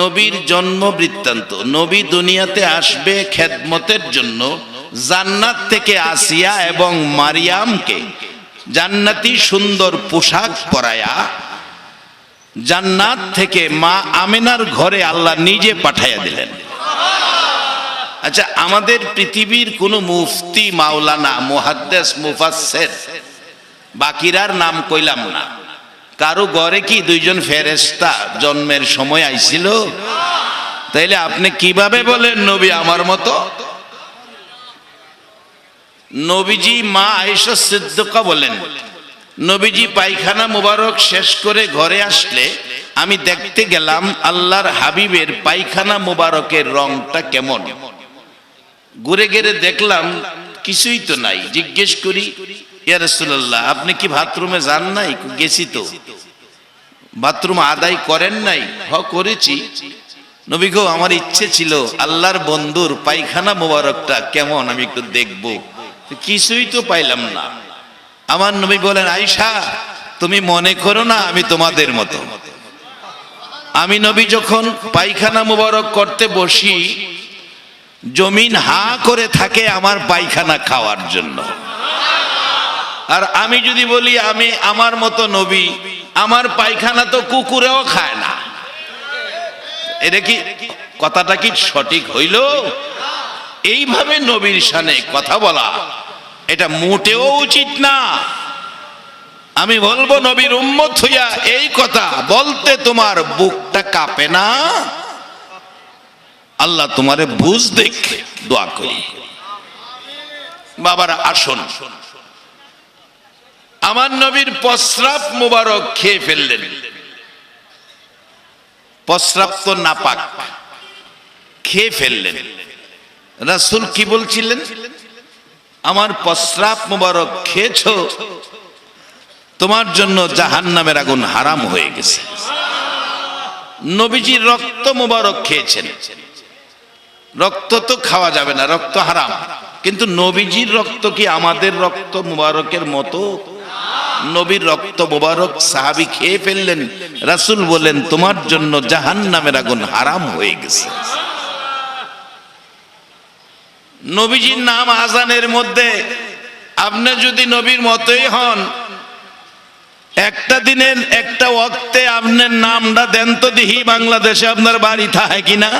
নবীর জন্ম বৃত্তান্ত। নবী দুনিয়াতে আসবে খেদমতের জন্য। জান্নাত থেকে আসিয়া এবং মারিয়ামকে জান্নাতি সুন্দর পোশাক পরায়া জান্নাত থেকে মা আমেনার ঘরে আল্লাহ নিজে পাঠাইয়া দিলেন। আচ্ছা, আমাদের পৃথিবীর কোন মুফতি, মাওলানা, মুহাদ্দিস, মুফাসসির বাকিরার নাম কইলাম না, কারো ঘরে কি দুইজন ফেরেশতা জন্মের সময় আইছিল? তাইলে আপনি কিভাবে বলেন নবী আমার মতো? নবীজি মা আয়েশা সিদ্দিকা বলেন, নবীজি পায়খানা মুবারক শেষ করে ঘরে আসলে আমি দেখতে গেলাম আল্লাহর হাবিবের পায়খানা মুবারকের রংটা কেমন। ঘুরে ঘুরে দেখলাম কিছুই তো নাই। জিজ্ঞেস করি, ইয়া রাসূলুল্লাহ, আপনি কি বাথরুমে যান নাই? গেছি তো। বাথরুম আদায় করেন নাই? হ, করেছি। নবী গো, আমার ইচ্ছে ছিল আল্লাহর বন্ধুর পায়খানা মুবারকটা কেমন আমি একটু দেখব। কিছুই তো পাইলাম না। আমার নবী বলেন, আয়েশা, তুমি মনে করো না আমি তোমাদের মতো। আমি নবী যখন পায়খানা মুবারক করতে বসি, জমিন হা করে থাকে আমার পায়খানা খাওয়ার জন্য। আর আমি যদি বলি আমি আমার মতো নবী, আমার পায়খানা তো কুকুরেও খায় না। এটা কি কথাটা কি সঠিক হইল? এইভাবে নবীর শানে কথা বলা এটা মোটেও উচিত না। আমি বলবো, নবীর উম্মত হইয়া এই কথা বলতে তোমার বুকটা কাঁপে না? আল্লাহ তোমারে বুঝ দেখ, দোয়া করি। বাবারা আসুন, আমার নবীর প্রস্রাব মুবারক খেয়ে ফেললেন। প্রস্রাব তো নাপাক, খেয়ে ফেললেন। রাসূল কি বলছিলেন? আমার প্রস্রাব মুবারক খেয়েছো, তোমার জন্য জাহান্নামের আগুন হারাম হয়ে গেছে। নবীজির রক্ত মুবারক খেয়েছেন। রক্ত তো খাওয়া যাবে না, রক্ত হারাম। কিন্তু নবীজির রক্ত কি আমাদের রক্ত মুবারকের মতো? নবীর রক্ত মুবারক সাহাবী খেয়ে ফেললেন। রাসূল বলেন, তোমার জন্য জাহান্নামের আগুন হারাম হয়ে গেছে। নবীজির নাম আজানের মধ্যে আপনি যদি নবীর মতোই হন, একটা দিনের একটা ওয়াক্তে আপনার নামটা দেন তো দেখি, বাংলাদেশে আপনার বাড়ি থাকে কিনা।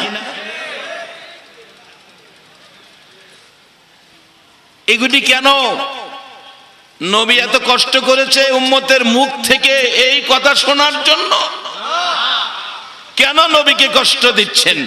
এগুলি কেন? নবী এত কষ্ট করেছে উম্মতের মুখ থেকে এই কথা শোনার জন্য। কেন নবীকে কষ্ট দিচ্ছেন?